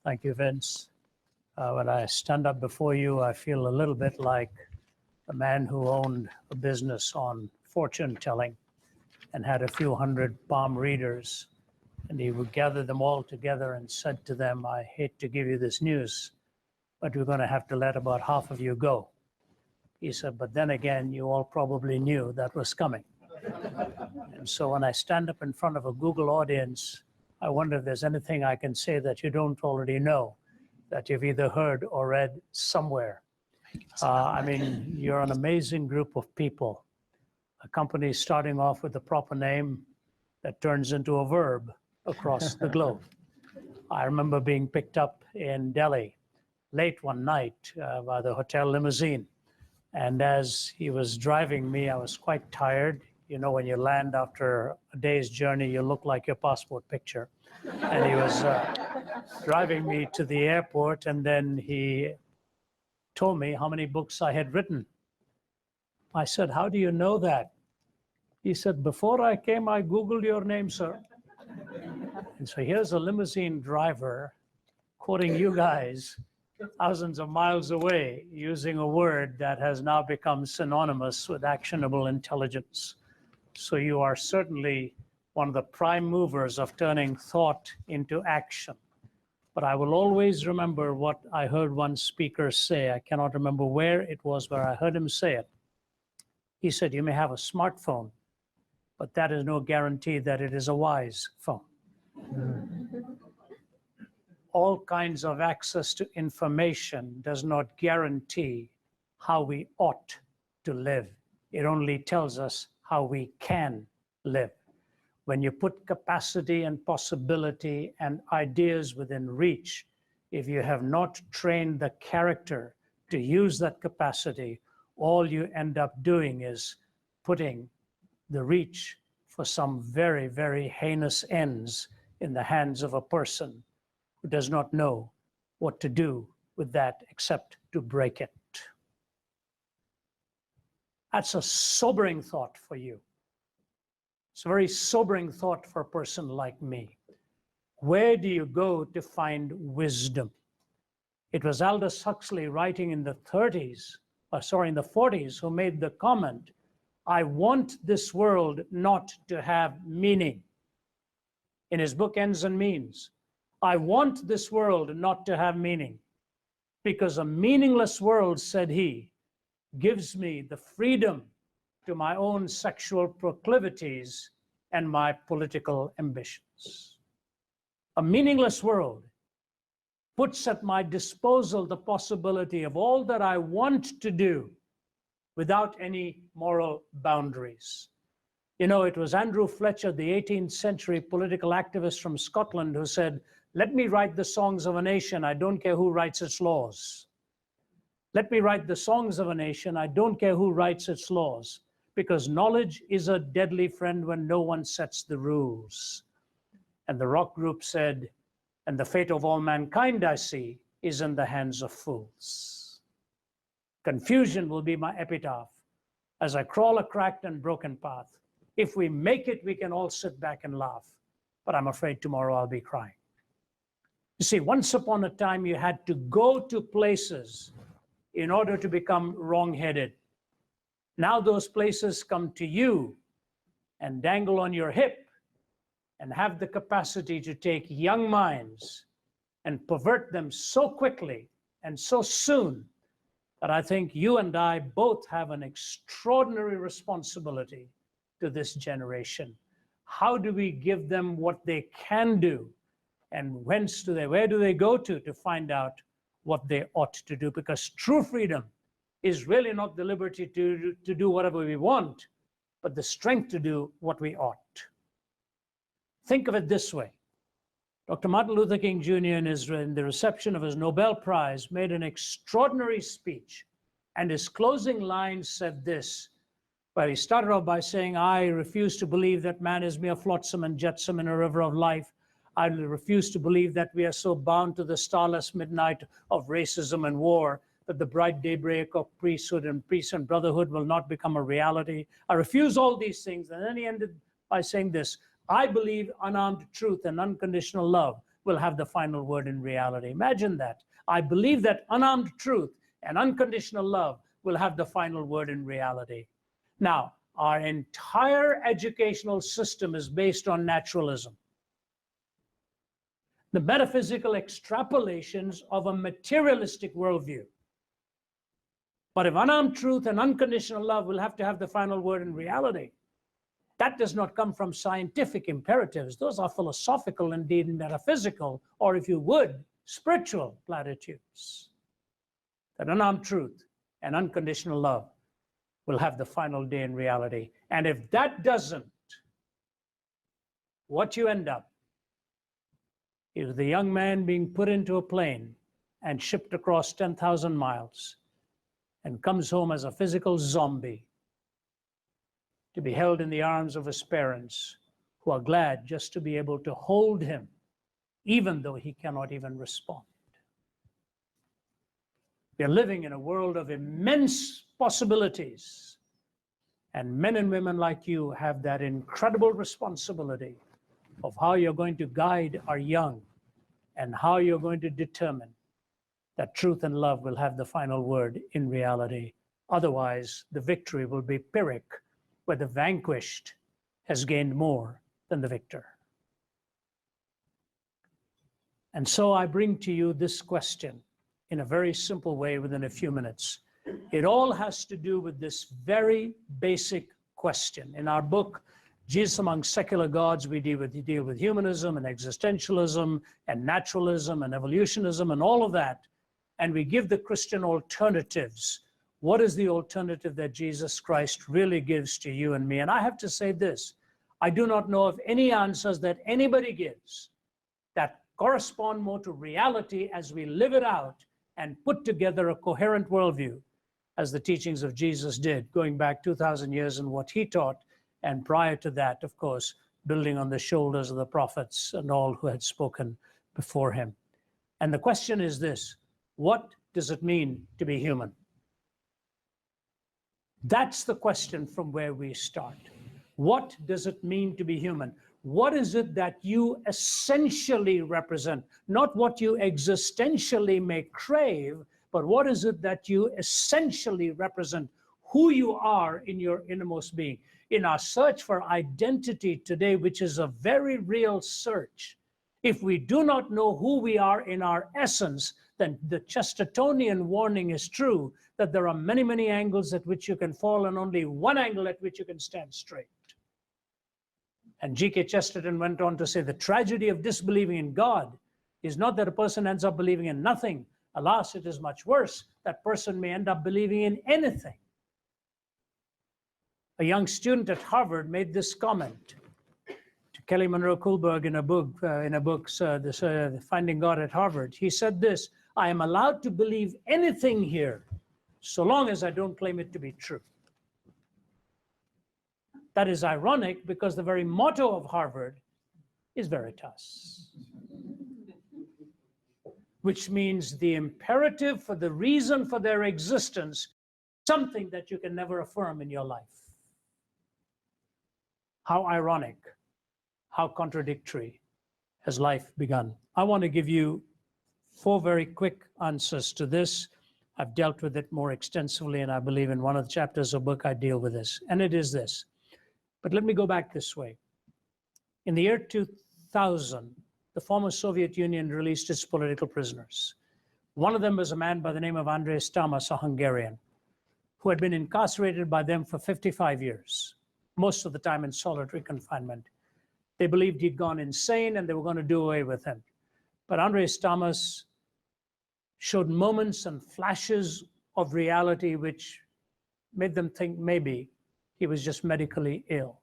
Thank you, Vince. When I stand up before you, I feel a little bit like a man who owned a business on fortune telling and had a few hundred palm readers. And he would gather them all together and said to them, I hate to give you this news, but we're going to have to let about half of you go. He said, but then again, you all probably knew that was coming. And so when I stand up in front of a Google audience, I wonder if there's anything I can say that you don't already know, that you've either heard or read somewhere. I mean, you're an amazing group of people. A company starting off with the proper name that turns into a verb across the globe. I remember being picked up in Delhi late one night by the hotel limousine. And as he was driving me, I was quite tired. You know, when you land after a day's journey, you look like your passport picture. And he was driving me to the airport, and then he told me how many books I had written. I said, how do you know that? He said, before I came, I Googled your name, sir. And so here's a limousine driver quoting you guys thousands of miles away using a word that has now become synonymous with actionable intelligence. So you are certainly one of the prime movers of turning thought into action. But I will always remember what I heard one speaker say. I cannot remember where it was where I heard him say it. He said, you may have a smartphone, but that is no guarantee that it is a wise phone. All kinds of access to information does not guarantee how we ought to live. It only tells us how we can live. When you put capacity and possibility and ideas within reach, if you have not trained the character to use that capacity, all you end up doing is putting the reach for some very, very heinous ends in the hands of a person who does not know what to do with that except to break it. That's a sobering thought for you. It's a very sobering thought for a person like me. Where do you go to find wisdom? It was Aldous Huxley writing in the 40s, who made the comment, I want this world not to have meaning. In his book, Ends and Means, I want this world not to have meaning, because a meaningless world, said he, gives me the freedom to my own sexual proclivities and my political ambitions. A meaningless world puts at my disposal the possibility of all that I want to do without any moral boundaries. You know, it was Andrew Fletcher, the 18th century political activist from Scotland, who said, let me write the songs of a nation, I don't care who writes its laws. Let me write the songs of a nation, I don't care who writes its laws, because knowledge is a deadly friend when no one sets the rules. And the rock group said, and the fate of all mankind, I see, is in the hands of fools. Confusion will be my epitaph as I crawl a cracked and broken path. If we make it, we can all sit back and laugh, but I'm afraid tomorrow I'll be crying. You see, once upon a time, you had to go to places in order to become wrong-headed. Now those places come to you and dangle on your hip and have the capacity to take young minds and pervert them so quickly and so soon that I think you and I both have an extraordinary responsibility to this generation. How do we give them what they can do? And where do they go to find out what they ought to do? Because true freedom is really not the liberty to do whatever we want, but the strength to do what we ought. Think of it this way. Dr. Martin Luther King Jr. in the reception of his Nobel Prize made an extraordinary speech, and his closing lines said this, where he started off by saying, I refuse to believe that man is mere flotsam and jetsam in a river of life. I refuse to believe that we are so bound to the starless midnight of racism and war that the bright daybreak of priesthood and peace and brotherhood will not become a reality. I refuse all these things. And then he ended by saying this: I believe unarmed truth and unconditional love will have the final word in reality. Imagine that. I believe that unarmed truth and unconditional love will have the final word in reality. Now, our entire educational system is based on naturalism, the metaphysical extrapolations of a materialistic worldview. But if unarmed truth and unconditional love will have to have the final word in reality, that does not come from scientific imperatives. Those are philosophical, indeed metaphysical, or if you would, spiritual platitudes. That unarmed truth and unconditional love will have the final day in reality. And if that doesn't, what you end up is the young man being put into a plane and shipped across 10,000 miles and comes home as a physical zombie to be held in the arms of his parents, who are glad just to be able to hold him, even though he cannot even respond. We are living in a world of immense possibilities, and men and women like you have that incredible responsibility of how you're going to guide our young and how you're going to determine that truth and love will have the final word in reality. Otherwise, the victory will be Pyrrhic, where the vanquished has gained more than the victor. And so I bring to you this question in a very simple way within a few minutes. It all has to do with this very basic question. In our book, Jesus Among Secular Gods, we deal with humanism and existentialism and naturalism and evolutionism and all of that. And we give the Christian alternatives. What is the alternative that Jesus Christ really gives to you and me? And I have to say this: I do not know of any answers that anybody gives that correspond more to reality as we live it out and put together a coherent worldview as the teachings of Jesus did, going back 2,000 years and what he taught, and prior to that, of course, building on the shoulders of the prophets and all who had spoken before him. And the question is this: what does it mean to be human? That's the question from where we start. What does it mean to be human? What is it that you essentially represent? Not what you existentially may crave, but what is it that you essentially represent? Who you are in your innermost being. In our search for identity today, which is a very real search, if we do not know who we are in our essence, then the Chestertonian warning is true, that there are many, many angles at which you can fall and only one angle at which you can stand straight. And G.K. Chesterton went on to say, the tragedy of disbelieving in God is not that a person ends up believing in nothing. Alas, it is much worse. That person may end up believing in anything. A young student at Harvard made this comment to Kelly Monroe Kuhlberg in a book, Finding God at Harvard. He said this: I am allowed to believe anything here, so long as I don't claim it to be true. That is ironic, because the very motto of Harvard is Veritas, which means the imperative for the reason for their existence, something that you can never affirm in your life. How ironic, how contradictory has life begun? I want to give you 4 very quick answers to this. I've dealt with it more extensively, and I believe in one of the chapters of the book I deal with this, and it is this. But let me go back this way. In the year 2000, the former Soviet Union released its political prisoners. One of them was a man by the name of Andreas Tamas, a Hungarian, who had been incarcerated by them for 55 years, most of the time in solitary confinement. They believed he'd gone insane and they were going to do away with him. But Andreas Tamas showed moments and flashes of reality which made them think maybe he was just medically ill.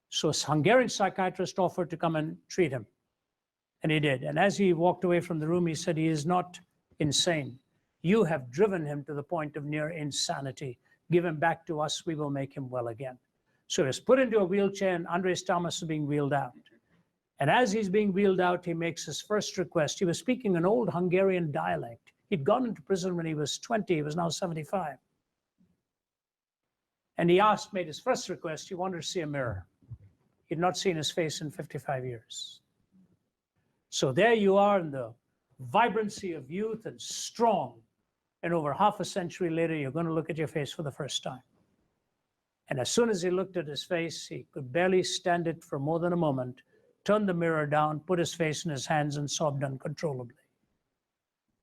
So a Hungarian psychiatrist offered to come and treat him, and he did. And as he walked away from the room, he said, he is not insane. You have driven him to the point of near insanity. Give him back to us, we will make him well again. So he was put into a wheelchair, and Andreas Tamas is being wheeled out. And as he's being wheeled out, he makes his first request. He was speaking an old Hungarian dialect. He'd gone into prison when he was 20, he was now 75. And he made his first request, he wanted to see a mirror. He'd not seen his face in 55 years. So there you are in the vibrancy of youth and strong. And over half a century later, you're going to look at your face for the first time. And as soon as he looked at his face, he could barely stand it for more than a moment, turned the mirror down, put his face in his hands, and sobbed uncontrollably.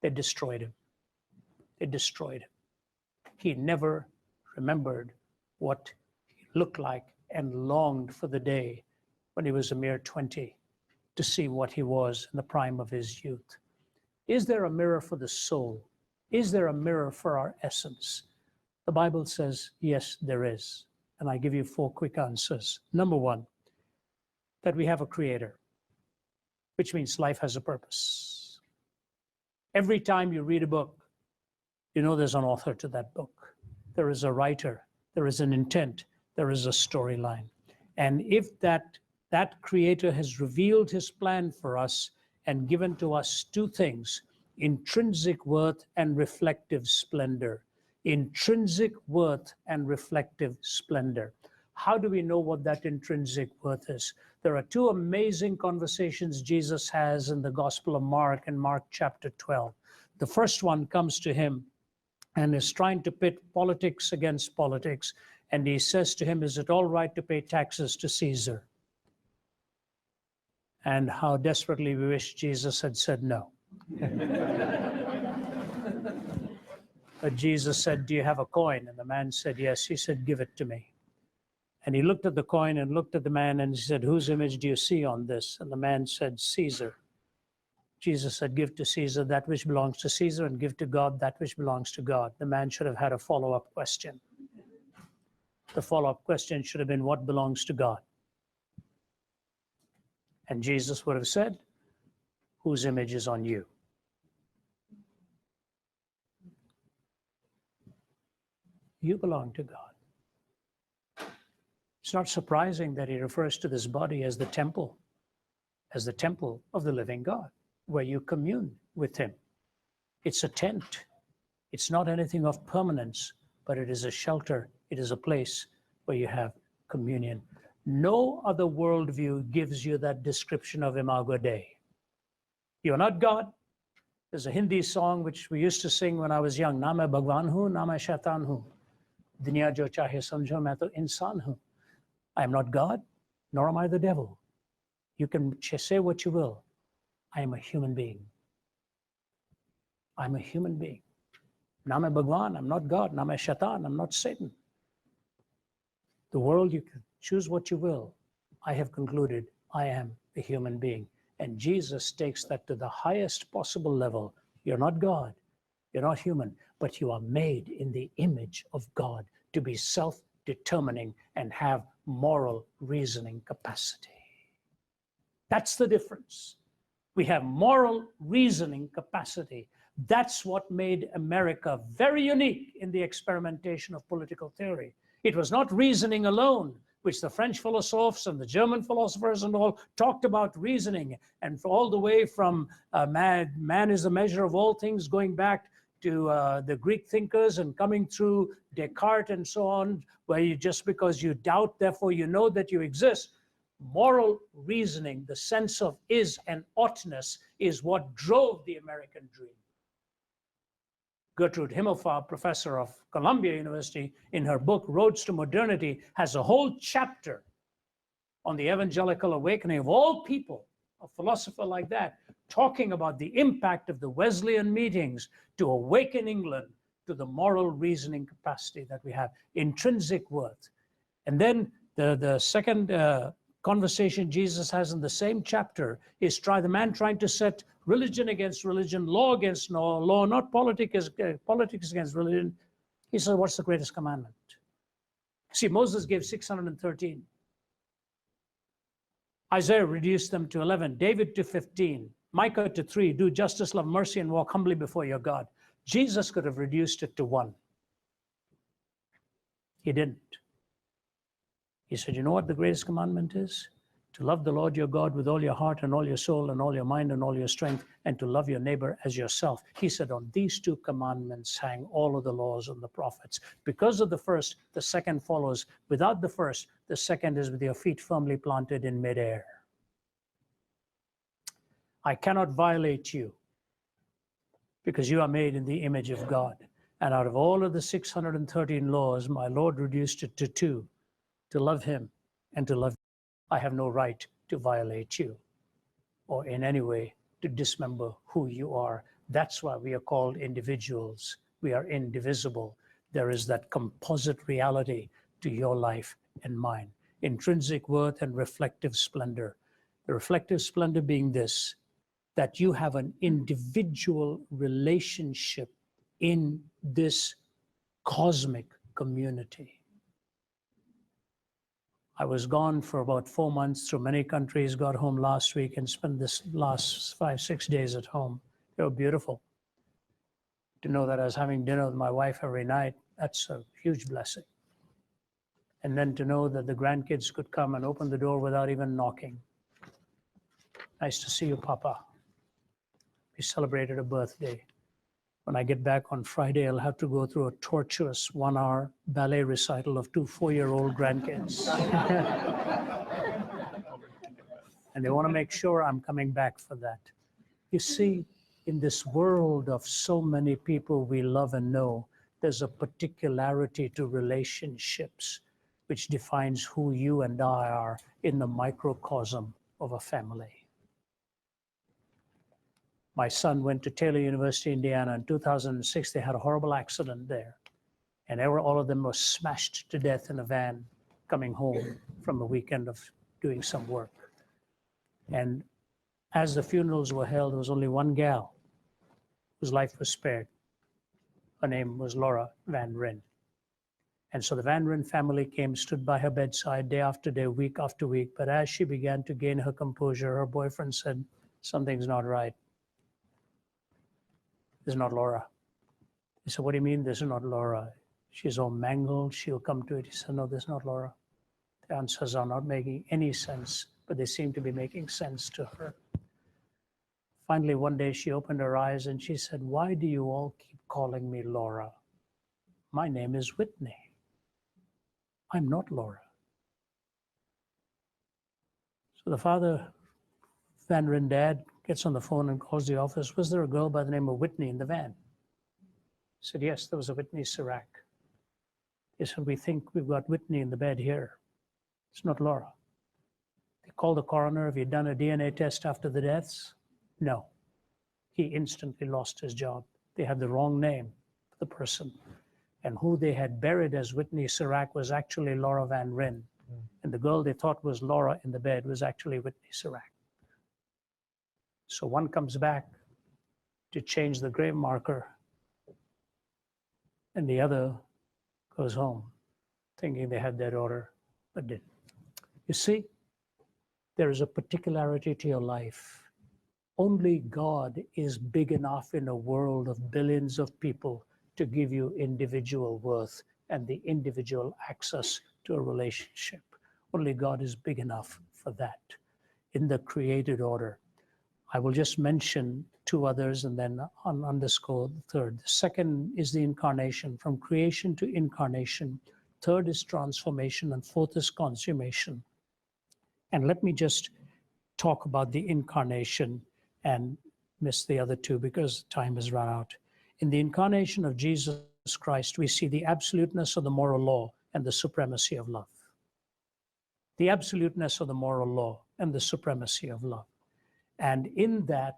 They destroyed him. They destroyed him. He never remembered what he looked like and longed for the day when he was a mere 20 to see what he was in the prime of his youth. Is there a mirror for the soul? Is there a mirror for our essence? The Bible says, yes, there is. And I give you 4 quick answers. Number 1, that we have a creator, which means life has a purpose. Every time you read a book, you know there's an author to that book. There is a writer, there is an intent, there is a storyline. And if that creator has revealed his plan for us and given to us 2 things, intrinsic worth and reflective splendor. Intrinsic worth and reflective splendor. How do we know what that intrinsic worth is? There are 2 amazing conversations Jesus has in the Gospel of Mark in Mark chapter 12. The first one comes to him and is trying to pit politics against politics. And he says to him, is it all right to pay taxes to Caesar? And how desperately we wish Jesus had said no. But Jesus said, do you have a coin? And the man said, yes. He said, give it to me. And he looked at the coin and looked at the man and he said, whose image do you see on this? And the man said, Caesar. Jesus said, give to Caesar that which belongs to Caesar and give to God that which belongs to God. The man should have had a follow-up question. The follow-up question should have been, what belongs to God? And Jesus would have said, whose image is on you? You belong to God. It's not surprising that he refers to this body as the temple of the living God, where you commune with him. It's a tent. It's not anything of permanence, but it is a shelter. It is a place where you have communion. No other worldview gives you that description of Imago Dei. You're not God. There's a Hindi song which we used to sing when I was young. Na main Bhagwan hu, na main shaitan hu. Duniya jo chahe samjho, main to insan hu. I am not God, nor am I the devil. You can say what you will. I am a human being. I'm a human being. Na main Bhagwan, I'm not God. Na main shaitan, I'm not Satan. The world, you can choose what you will. I have concluded I am a human being. And Jesus takes that to the highest possible level. You're not God. You're not human, but you are made in the image of God to be self-determining and have moral reasoning capacity. That's the difference. We have moral reasoning capacity. That's what made America very unique in the experimentation of political theory. It was not reasoning alone, which the French philosophers and the German philosophers and all talked about reasoning, and all the way from man is the measure of all things, going back to the Greek thinkers and coming through Descartes and so on, where you just because you doubt, therefore you know that you exist. Moral reasoning, the sense of is and oughtness, is what drove the American dream. Gertrude Himmelfarb, professor of Columbia University, in her book Roads to Modernity, has a whole chapter on the evangelical awakening of all people, a philosopher like that, talking about the impact of the Wesleyan meetings to awaken England to the moral reasoning capacity that we have, intrinsic worth. And then the second conversation Jesus has in the same chapter is the man trying to set religion against religion, law against law, not politics against religion. He said, what's the greatest commandment? See, Moses gave 613. Isaiah reduced them to 11, David to 15, Micah to 3, do justice, love mercy, and walk humbly before your God. Jesus could have reduced it to 1. He didn't. He said, you know what the greatest commandment is? to love the Lord your God with all your heart and all your soul and all your mind and all your strength, and to love your neighbor as yourself. He said, on these two commandments hang all of the laws and the prophets. Because of the first, the second follows. Without the first, the second is with your feet firmly planted in midair. I cannot violate you because you are made in the image of God. And out of all of the 613 laws, my Lord reduced it to two, to love him and to love you. I have no right to violate you or in any way to dismember who you are. That's why we are called individuals. We are indivisible. There is that composite reality to your life and mine. Intrinsic worth and reflective splendor. The reflective splendor being this, that you have an individual relationship in this cosmic community. I was gone for about 4 months through many countries, got home last week and spent this last 5-6 days at home. They were beautiful. To know that I was having dinner with my wife every night, that's a huge blessing. And then to know that the grandkids could come and open the door without even knocking. Nice to see you, Papa. We celebrated a birthday. When I get back on Friday, I'll have to go through a tortuous 1-hour ballet recital of 2 4-year-old grandkids. And they want to make sure I'm coming back for that. You see, in this world of so many people we love and know, there's a particularity to relationships which defines who you and I are in the microcosm of a family. My son went to Taylor University, Indiana in 2006. They had a horrible accident there. And all of them were smashed to death in a van coming home from a weekend of doing some work. And as the funerals were held, there was only one gal whose life was spared. Her name was Laura Van Ryn. And so the Van Ryn family came, stood by her bedside day after day, week after week. But as she began to gain her composure, her boyfriend said, something's not right. This is not Laura. He said, what do you mean this is not Laura? She's all mangled. She'll come to it. He said, no, this is not Laura. The answers are not making any sense, but they seem to be making sense to her. Finally, one day she opened her eyes and she said, why do you all keep calling me Laura? My name is Whitney. I'm not Laura. So the father, Van Ryn dad, gets on the phone and calls the office. Was there a girl by the name of Whitney in the van? He said, yes, there was a Whitney Sirac. He said, we think we've got Whitney in the bed here. It's not Laura. They called the coroner. Have you done a DNA test after the deaths? No. He instantly lost his job. They had the wrong name for the person. And who they had buried as Whitney Sirac was actually Laura Van Ryn. And the girl they thought was Laura in the bed was actually Whitney Sirac. So one comes back to change the grave marker, and the other goes home thinking they had their daughter, but didn't. You see, there is a particularity to your life. Only God is big enough in a world of billions of people to give you individual worth and the individual access to a relationship. Only God is big enough for that in the created order. I will just mention 2 others and then underscore the third. The second is the incarnation, from creation to incarnation. Third is transformation, and fourth is consummation. And let me just talk about the incarnation and miss the other 2 because time has run out. In the incarnation of Jesus Christ, we see the absoluteness of the moral law and the supremacy of love. The absoluteness of the moral law and the supremacy of love. And in that,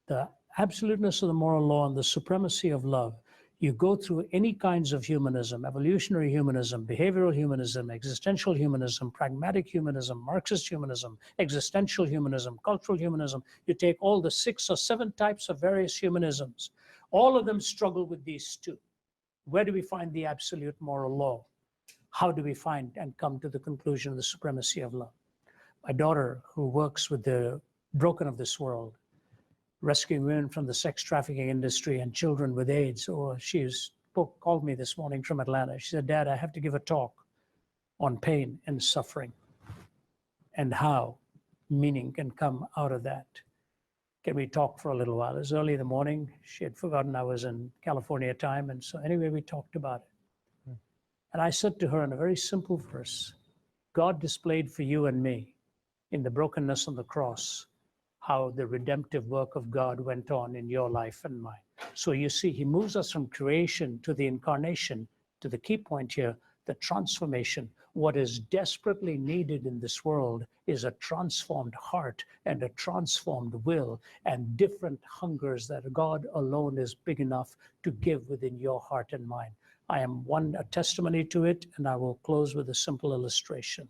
the absoluteness of the moral law and the supremacy of love, you go through any kinds of humanism, evolutionary humanism, behavioral humanism, existential humanism, pragmatic humanism, Marxist humanism, existential humanism, cultural humanism. You take all the 6 or 7 types of various humanisms. All of them struggle with these 2. Where do we find the absolute moral law? How do we find and come to the conclusion of the supremacy of love? My daughter, who works with the broken of this world, rescuing women from the sex trafficking industry and children with AIDS, or she's called me this morning from Atlanta. She said, Dad, I have to give a talk on pain and suffering and how meaning can come out of that. Can we talk for a little while? It was early in the morning. She had forgotten I was in California time. And so anyway, we talked about it. And I said to her in a very simple verse, God displayed for you and me in the brokenness on the cross how the redemptive work of God went on in your life and mine. So you see, he moves us from creation to the incarnation, to the key point here, the transformation. What is desperately needed in this world is a transformed heart and a transformed will and different hungers that God alone is big enough to give within your heart and mind. I am a testimony to it, and I will close with a simple illustration.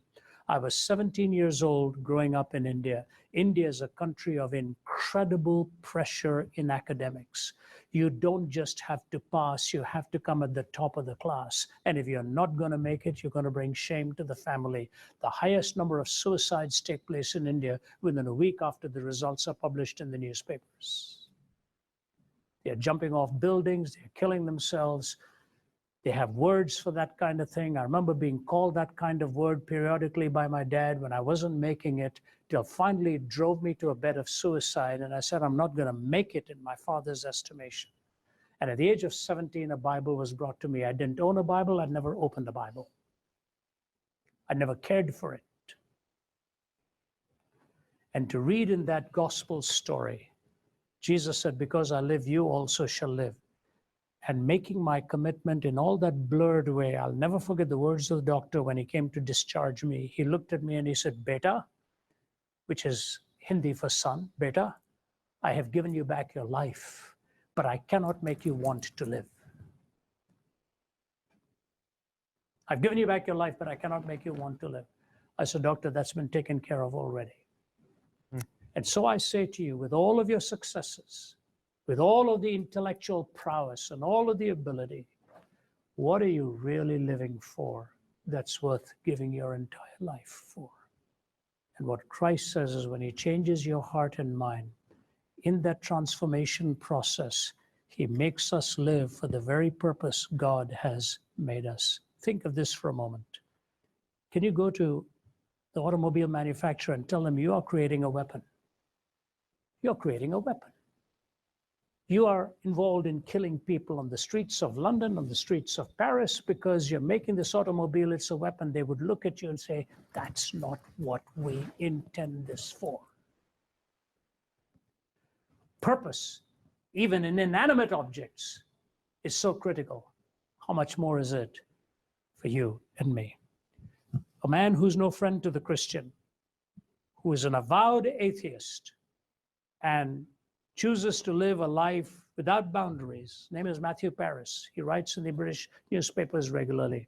I was 17 years old growing up in India. India is a country of incredible pressure in academics. You don't just have to pass, you have to come at the top of the class. And if you're not going to make it, you're going to bring shame to the family. The highest number of suicides take place in India within a week after the results are published in the newspapers. They're jumping off buildings, they're killing themselves. They have words for that kind of thing. I remember being called that kind of word periodically by my dad when I wasn't making it, till finally it drove me to a bed of suicide. And I said, I'm not going to make it in my father's estimation. And at the age of 17, a Bible was brought to me. I didn't own a Bible. I'd never opened a Bible. I never cared for it. And to read in that gospel story, Jesus said, because I live, you also shall live. And making my commitment in all that blurred way, I'll never forget the words of the doctor when he came to discharge me. He looked at me and he said, Beta, which is Hindi for son, Beta, I have given you back your life, but I cannot make you want to live. I've given you back your life, but I cannot make you want to live. I said, Doctor, that's been taken care of already. And so I say to you, with all of your successes, with all of the intellectual prowess and all of the ability, what are you really living for that's worth giving your entire life for? And what Christ says is when he changes your heart and mind, in that transformation process, he makes us live for the very purpose God has made us. Think of this for a moment. Can you go to the automobile manufacturer and tell them you are creating a weapon? You're creating a weapon. You are involved in killing people on the streets of London, on the streets of Paris, because you're making this automobile, it's a weapon. They would look at you and say, that's not what we intend this for. Purpose, even in inanimate objects, is so critical. How much more is it for you and me? A man who's no friend to the Christian, who is an avowed atheist, and chooses to live a life without boundaries. His name is Matthew Paris. He writes in the British newspapers regularly.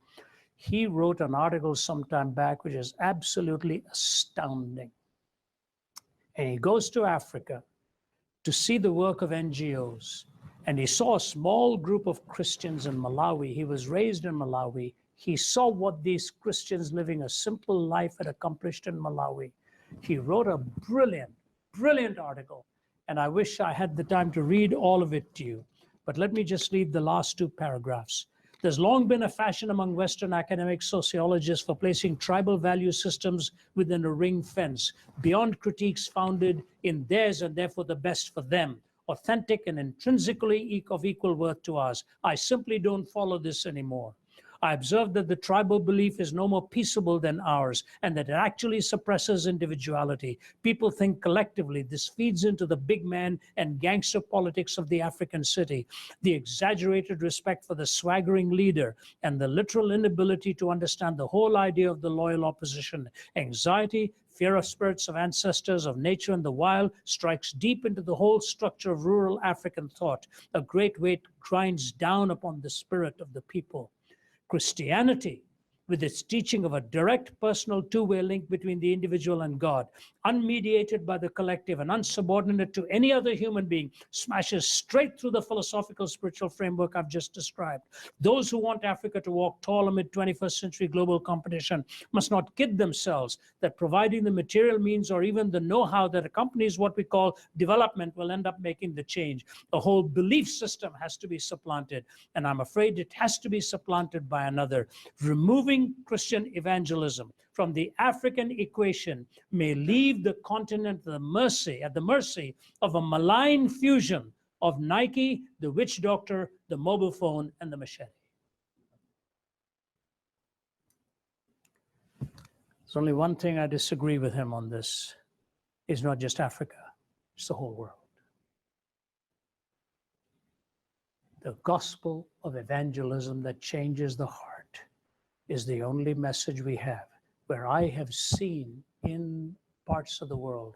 He wrote an article sometime back which is absolutely astounding. And he goes to Africa to see the work of NGOs. And he saw a small group of Christians in Malawi. He was raised in Malawi. He saw what these Christians living a simple life had accomplished in Malawi. He wrote a brilliant article. And I wish I had the time to read all of it to you. But let me just read the last two paragraphs. There's long been a fashion among Western academic sociologists for placing tribal value systems within a ring fence, beyond critiques founded in theirs and therefore the best for them, authentic and intrinsically of equal worth to ours. I simply don't follow this anymore. I observed that the tribal belief is no more peaceable than ours, and that it actually suppresses individuality. People think collectively. This feeds into the big man and gangster politics of the African city, the exaggerated respect for the swaggering leader, and the literal inability to understand the whole idea of the loyal opposition. Anxiety, fear of spirits of ancestors, of nature and the wild, strikes deep into the whole structure of rural African thought. A great weight grinds down upon the spirit of the people. Christianity, with its teaching of a direct personal two-way link between the individual and God, unmediated by the collective and unsubordinate to any other human being, smashes straight through the philosophical spiritual framework I've just described. Those who want Africa to walk tall amid 21st century global competition must not kid themselves that providing the material means or even the know-how that accompanies what we call development will end up making the change. The whole belief system has to be supplanted, and I'm afraid it has to be supplanted by another. Removing moving Christian evangelism from the African equation may leave the continent at the mercy of a malign fusion of Nike, the witch doctor, the mobile phone, and the machete. There's only one thing I disagree with him on this. It's not just Africa, it's the whole world. The gospel of evangelism that changes the heart is the only message we have. Where I have seen in parts of the world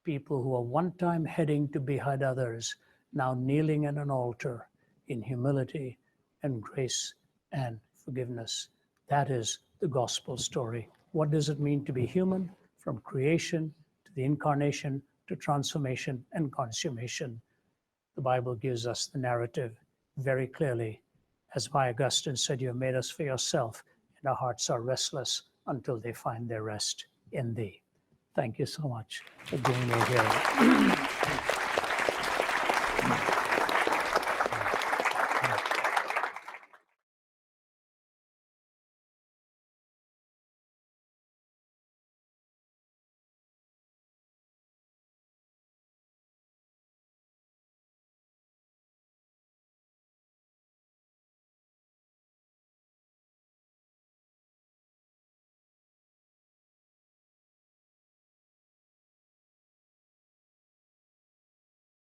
people who are one time heading to behead others, now kneeling at an altar in humility and grace and forgiveness. That is the gospel story. What does it mean to be human? From creation to the incarnation to transformation and consummation. The Bible gives us the narrative very clearly. As by Augustine said, you have made us for yourself, and our hearts are restless until they find their rest in thee. Thank you so much for being here.